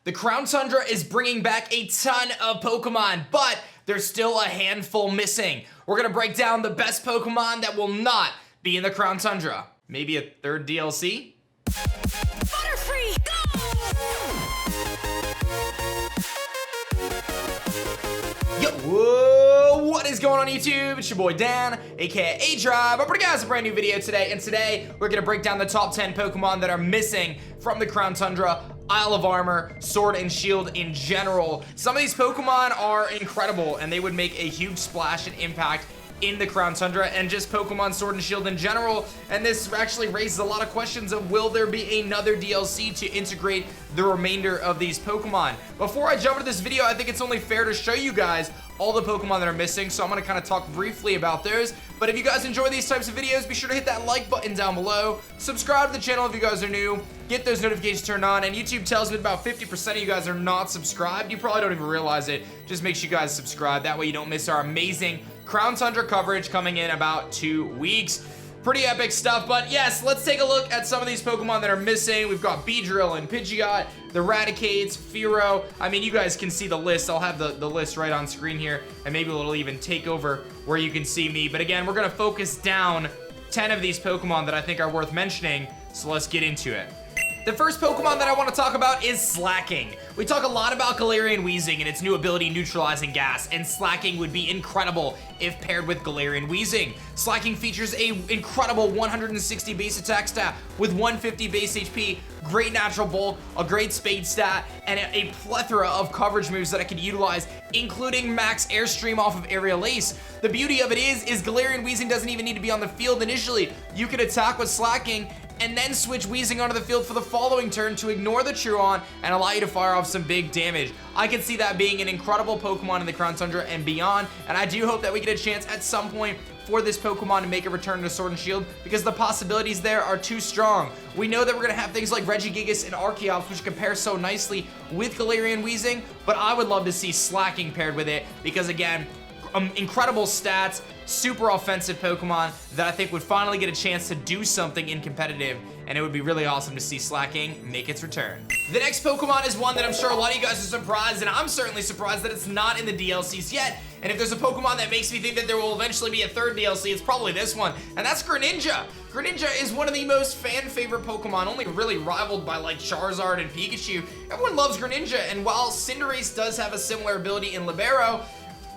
The Crown Tundra is bringing back a ton of Pokemon, but there's still a handful missing. We're gonna break down the best Pokemon that will not be in the Crown Tundra. Maybe a third DLC? Butterfree, go! Yo, whoa, what is going on YouTube? It's your boy Dan, aka aDrive. I'm bringing you guys a brand new video today, and today we're gonna break down the top 10 Pokemon that are missing from the Crown Tundra, Isle of Armor, Sword and Shield in general. Some of these Pokemon are incredible, and they would make a huge splash and impact in the Crown Tundra and just Pokemon Sword and Shield in general. And this actually raises a lot of questions of, will there be another DLC to integrate the remainder of these Pokemon? Before I jump into this video, I think it's only fair to show you guys all the Pokemon that are missing, so I'm gonna kind of talk briefly about those. But if you guys enjoy these types of videos, be sure to hit that like button down below, subscribe to the channel if you guys are new, get those notifications turned on, and YouTube tells me about 50% of you guys are not subscribed. You probably don't even realize it. Just make sure you guys subscribe, that way you don't miss our amazing Crown Tundra coverage coming in about 2 weeks. Pretty epic stuff, but yes, let's take a look at some of these Pokemon that are missing. We've got Beedrill and Pidgeot, the Raticates, Fearow. I mean, you guys can see the list. I'll have the list right on screen here, and maybe it'll even take over where you can see me. But again, we're gonna focus down 10 of these Pokemon that I think are worth mentioning, so let's get into it. The first Pokemon that I want to talk about is Slaking. We talk a lot about Galarian Weezing and its new ability neutralizing gas, and Slaking would be incredible if paired with Galarian Weezing. Slaking features a incredible 160 base attack stat with 150 base HP, great natural bulk, a great speed stat, and a plethora of coverage moves that I can utilize, including max airstream off of Aerial Ace. The beauty of it is Galarian Weezing doesn't even need to be on the field initially. You can attack with Slaking and then switch Weezing onto the field for the following turn to ignore the Truon and allow you to fire off some big damage. I can see that being an incredible Pokemon in the Crown Tundra and beyond, and I do hope that we get a chance at some point for this Pokemon to make a return to Sword and Shield, because the possibilities there are too strong. We know that we're gonna have things like Regigigas and Archeops, which compare so nicely with Galarian Weezing, but I would love to see Slaking paired with it, because again, incredible stats, super offensive Pokemon that I think would finally get a chance to do something in competitive, and it would be really awesome to see Slaking make its return. The next Pokemon is one that I'm sure a lot of you guys are surprised, and I'm certainly surprised that it's not in the DLCs yet. And if there's a Pokemon that makes me think that there will eventually be a third DLC, it's probably this one, and that's Greninja. Greninja is one of the most fan-favorite Pokemon, only really rivaled by like Charizard and Pikachu. Everyone loves Greninja, and while Cinderace does have a similar ability in Libero,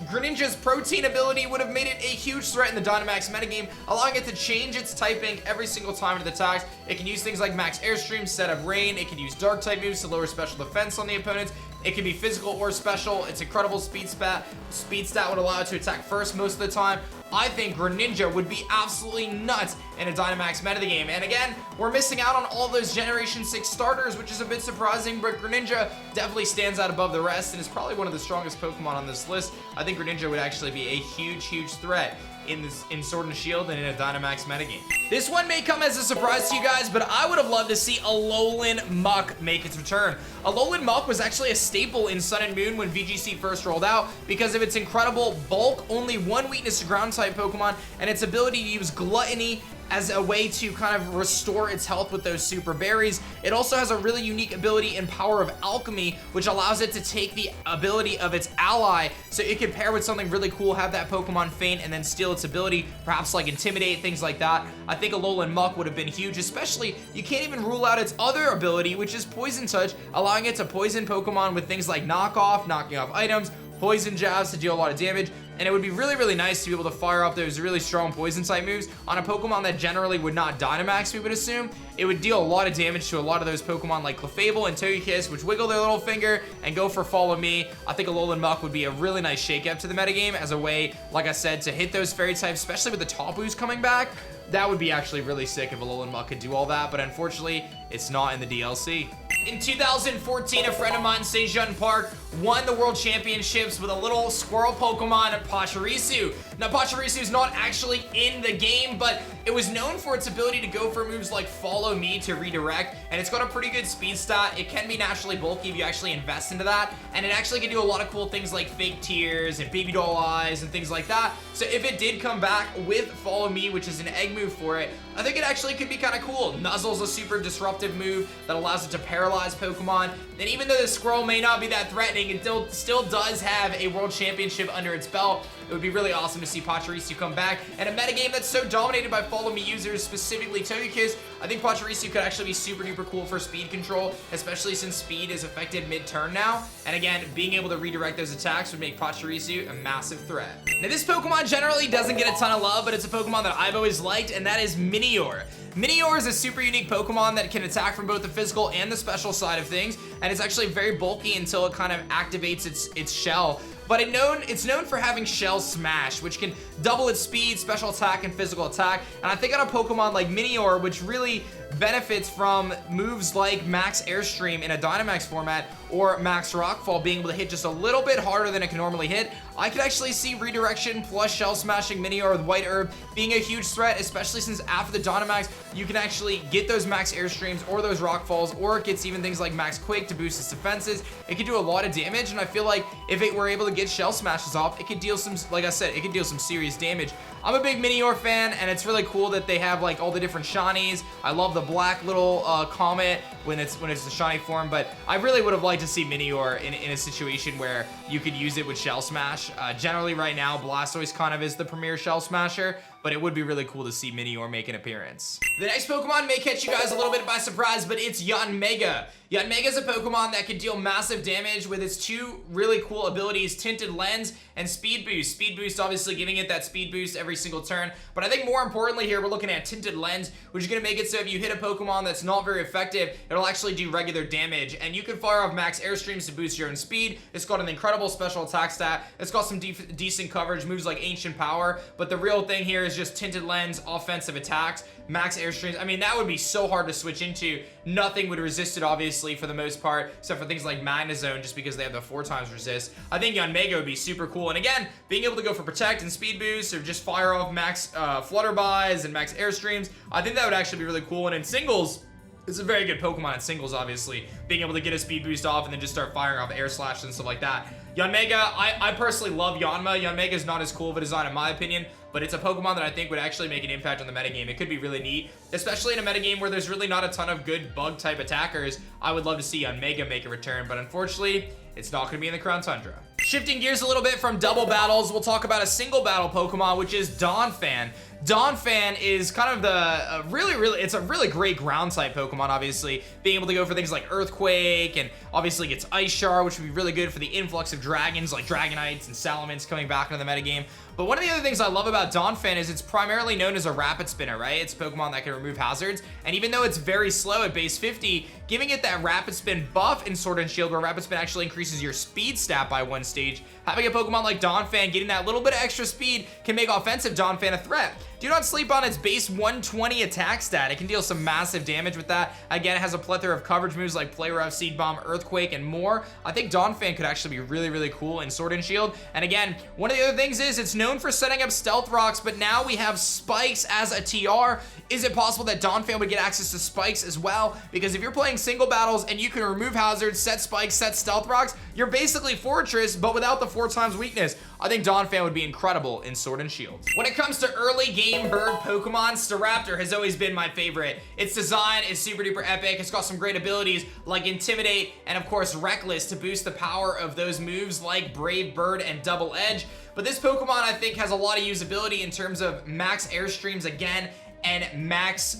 Greninja's Protein ability would have made it a huge threat in the Dynamax metagame, allowing it to change its typing every single time it attacks. It can use things like Max Airstream, Set of Rain. It can use Dark-type moves to lower special defense on the opponents. It can be physical or special. Its incredible speed stat would allow it to attack first most of the time. I think Greninja would be absolutely nuts in a Dynamax metagame. And again, we're missing out on all those Generation 6 starters, which is a bit surprising, but Greninja definitely stands out above the rest and is probably one of the strongest Pokemon on this list. I think Greninja would actually be a huge threat in Sword and Shield and in a Dynamax metagame. This one may come as a surprise to you guys, but I would have loved to see Alolan Muk make its return. Alolan Muk was actually a staple in Sun and Moon when VGC first rolled out because of its incredible bulk, only one weakness to ground type Pokemon, and its ability to use Gluttony as a way to kind of restore its health with those super berries. It also has a really unique ability in Power of Alchemy, which allows it to take the ability of its ally, so it can pair with something really cool, have that Pokemon faint, and then steal its ability, perhaps like Intimidate, things like that. I think Alolan Muk would have been huge, especially you can't even rule out its other ability, which is Poison Touch, allowing it to poison Pokemon with things like Knockoff, knocking off items, Poison Jabs to deal a lot of damage, and it would be really nice to be able to fire off those really strong poison type moves on a Pokemon that generally would not Dynamax, we would assume. It would deal a lot of damage to a lot of those Pokemon like Clefable and Togekiss, which wiggle their little finger and go for Follow Me. I think Alolan Muk would be a really nice shake-up to the metagame as a way, like I said, to hit those fairy types, especially with the Tapus coming back. That would be actually really sick if Alolan Muk could do all that, but unfortunately, it's not in the DLC. In 2014, a friend of mine, Sejun Park, won the World Championships with a little squirrel Pokemon, Pachirisu. Now, Pachirisu is not actually in the game, but it was known for its ability to go for moves like Follow Me to redirect, and it's got a pretty good speed stat. It can be naturally bulky if you actually invest into that, and it actually can do a lot of cool things like fake tears and baby doll eyes and things like that. So if it did come back with Follow Me, which is an egg move for it, I think it actually could be kind of cool. Nuzzle's a super disruptive disruptive move that allows it to paralyze Pokemon. And even though the Squirrel may not be that threatening, it still does have a World Championship under its belt. It would be really awesome to see Pachirisu come back. And a metagame that's so dominated by Follow Me users, specifically Togekiss, I think Pachirisu could actually be super duper cool for speed control, especially since speed is affected mid-turn now. And again, being able to redirect those attacks would make Pachirisu a massive threat. Now this Pokemon generally doesn't get a ton of love, but it's a Pokemon that I've always liked, and that is Minior. Minior is a super unique Pokemon that can attack from both the physical and the special side of things, and it's actually very bulky until it kind of activates its shell. But it's known for having Shell Smash, which can double its speed, special attack, and physical attack. And I think on a Pokemon like Minior, which really benefits from moves like Max Airstream in a Dynamax format or Max Rockfall being able to hit just a little bit harder than it can normally hit, I could actually see Redirection plus Shell Smashing Minior with White Herb being a huge threat, especially since after the Dynamax, you can actually get those Max Airstreams or those Rockfalls, or it gets even things like Max Quake to boost its defenses. It can do a lot of damage, and I feel like if it were able to get Shell Smashes off, it could deal some, like I said, it could deal some serious damage. I'm a big Minior fan, and it's really cool that they have like all the different shinies. I love the black little comet when it's the shiny form, but I really would have liked to see Minior in a situation where you could use it with Shell Smash. Generally right now, Blastoise kind of is the premier Shell Smasher, but it would be really cool to see Minior make an appearance. The next Pokemon may catch you guys a little bit by surprise, but it's Yanmega. Yanmega is a Pokemon that can deal massive damage with its two really cool abilities, Tinted Lens and Speed Boost. Speed Boost obviously giving it that speed boost every single turn, but I think more importantly here, we're looking at Tinted Lens, which is gonna make it so if you hit a Pokemon that's not very effective, it'll actually do regular damage, and you can fire off Max Airstreams to boost your own speed. It's got an incredible special attack stat. It's got some decent coverage, moves like Ancient Power, but the real thing here is just Tinted Lens, offensive attacks, Max Airstreams. I mean, that would be so hard to switch into. Nothing would resist it, obviously, for the most part, except for things like Magnezone, just because they have the 4x resist. I think Yanmega would be super cool. And again, being able to go for Protect and Speed Boost, or just fire off Max Flutterbys and Max Airstreams, I think that would actually be really cool. And in singles, it's a very good Pokemon in singles, obviously. Being able to get a speed boost off and then just start firing off Air Slash and stuff like that. Yanmega, I personally love Yanma. Yanmega is not as cool of a design in my opinion, but it's a Pokemon that I think would actually make an impact on the metagame. It could be really neat, especially in a metagame where there's really not a ton of good bug-type attackers. I would love to see Yanmega make a return, but unfortunately, it's not going to be in the Crown Tundra. Shifting gears a little bit from double battles, we'll talk about a single battle Pokemon, which is Donphan. Donphan is kind of it's a really great ground type Pokemon, obviously, being able to go for things like Earthquake, and obviously gets Ice Shard, which would be really good for the influx of dragons like Dragonites and Salamence coming back into the metagame. But one of the other things I love about Donphan is it's primarily known as a Rapid Spinner, right? It's a Pokemon that can remove hazards, and even though it's very slow at base 50, giving it that Rapid Spin buff in Sword and Shield, where Rapid Spin actually increases your speed stat by 1 stage, having a Pokemon like Donphan getting that little bit of extra speed can make offensive Donphan a threat. Do not sleep on its base 120 attack stat. It can deal some massive damage with that. Again, it has a plethora of coverage moves like Play Rough, Seed Bomb, Earthquake, and more. I think Donphan could actually be really, really cool in Sword and Shield. And again, one of the other things is it's known for setting up Stealth Rocks, but now we have Spikes as a TR. Is it possible that Donphan would get access to Spikes as well? Because if you're playing single battles and you can remove hazards, set Spikes, set Stealth Rocks, you're basically Fortress, but without the 4x weakness. I think Donphan would be incredible in Sword and Shield. When it comes to early game bird Pokemon, Staraptor has always been my favorite. Its design is super duper epic. It's got some great abilities like Intimidate and of course Reckless to boost the power of those moves like Brave Bird and Double Edge. But this Pokemon I think has a lot of usability in terms of Max Airstreams again, and Max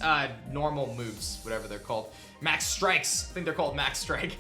normal moves, whatever they're called. Max Strikes, I think they're called Max Strike,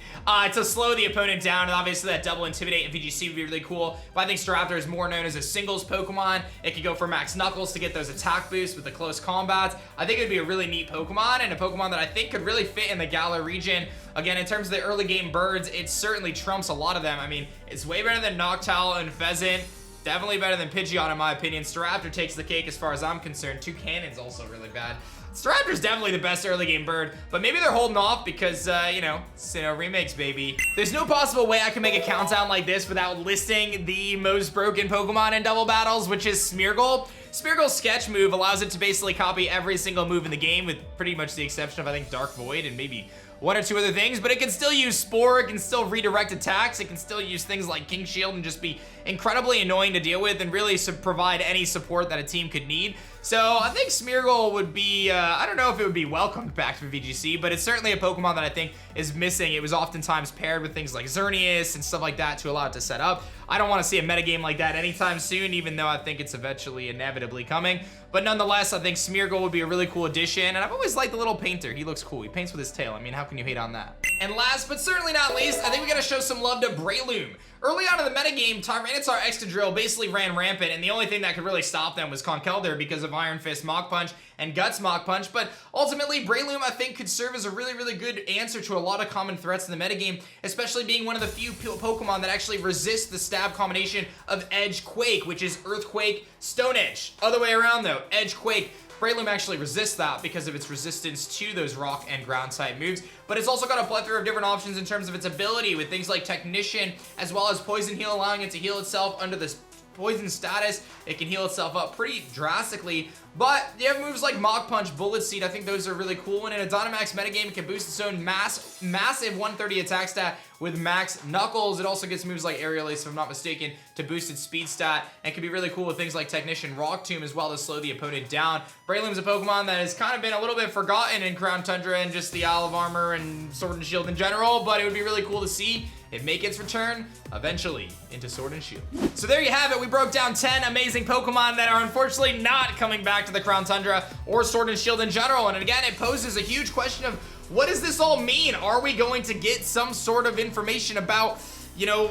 to slow the opponent down, and obviously that double Intimidate and VGC would be really cool, but I think Staraptor is more known as a singles Pokemon. It could go for Max Knuckles to get those attack boosts with the close combats. I think it would be a really neat Pokemon, and a Pokemon that I think could really fit in the Galar region. Again, in terms of the early game birds, it certainly trumps a lot of them. I mean, it's way better than Noctowl and Pheasant. Definitely better than Pidgeot in my opinion. Staraptor takes the cake as far as I'm concerned. Toucannon's also really bad. Staraptor's definitely the best early game bird, but maybe they're holding off because, you know, SINNOH remakes, baby. There's no possible way I can make a countdown like this without listing the most broken Pokemon in double battles, which is Smeargle. Smeargle's sketch move allows it to basically copy every single move in the game, with pretty much the exception of, I think, Dark Void and maybe one or two other things, but it can still use Spore, it can still redirect attacks, it can still use things like King Shield and just be incredibly annoying to deal with and really provide any support that a team could need. So I think Smeargle would be, I don't know if it would be welcomed back to VGC, but it's certainly a Pokemon that I think is missing. It was oftentimes paired with things like Xerneas and stuff like that to allow it to set up. I don't want to see a metagame like that anytime soon, even though I think it's eventually inevitably coming. But nonetheless, I think Smeargle would be a really cool addition, and I've always liked the little painter. He looks cool. He paints with his tail. I mean, how can you hate on that? And last, but certainly not least, I think we gotta show some love to Breloom. Early on in the metagame, Tyranitar Excadrill basically ran rampant, and the only thing that could really stop them was Conkeldurr because of Iron Fist Mach Punch and Guts Mach Punch, but ultimately, Breloom, I think, could serve as a really, really good answer to a lot of common threats in the metagame, especially being one of the few Pokemon that actually resist the stab combination of Edge Quake, which is Earthquake, Stone Edge. Other way around, though, Edge Quake. Breloom actually resists that because of its resistance to those rock and ground type moves, but it's also got a plethora of different options in terms of its ability with things like Technician, as well as Poison Heal, allowing it to heal itself under this poison status. It can heal itself up pretty drastically, but you have moves like Mach Punch, Bullet Seed. I think those are really cool, and in a Dynamax metagame, it can boost its own massive 130 attack stat with Max Knuckles. It also gets moves like Aerial Ace, if I'm not mistaken, to boost its speed stat, and can be really cool with things like Technician, Rock Tomb, as well to slow the opponent down. Breloom's a Pokemon that has kind of been a little bit forgotten in Crown Tundra and just the Isle of Armor and Sword and Shield in general, but it would be really cool to see it make its return eventually into Sword and Shield. So there you have it. We broke down 10 amazing Pokemon that are unfortunately not coming back to the Crown Tundra or Sword and Shield in general. And again, it poses a huge question of what does this all mean? Are we going to get some sort of information about, you know,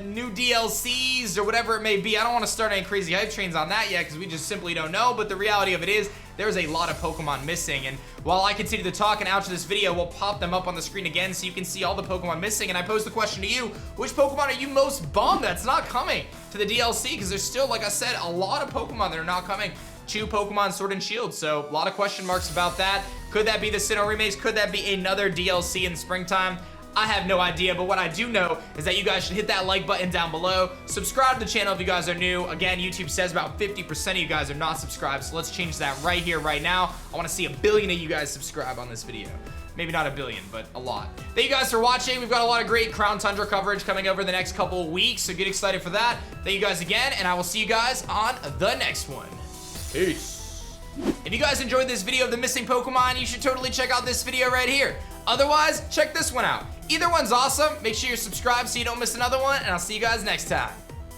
new DLCs or whatever it may be? I don't want to start any crazy hype trains on that yet because we just simply don't know, but the reality of it is there's a lot of Pokemon missing, and while I continue to talk and out to this video, we'll pop them up on the screen again so you can see all the Pokemon missing, and I pose the question to you, which Pokemon are you most bummed that's not coming to the DLC? Because there's still, like I said, a lot of Pokemon that are not coming to Pokemon Sword and Shield, so a lot of question marks about that. Could that be the SINNOH remakes? Could that be another DLC in springtime? I have no idea, but what I do know is that you guys should hit that like button down below. Subscribe to the channel if you guys are new. Again, YouTube says about 50% of you guys are not subscribed, so let's change that right here, right now. I want to see 1 billion of you guys subscribe on this video. Maybe not 1 billion, but a lot. Thank you guys for watching. We've got a lot of great Crown Tundra coverage coming over the next couple of weeks, so get excited for that. Thank you guys again, and I will see you guys on the next one. Peace. If you guys enjoyed this video of the missing Pokemon, you should totally check out this video right here. Otherwise, check this one out. Either one's awesome. Make sure you're subscribed so you don't miss another one, and I'll see you guys next time.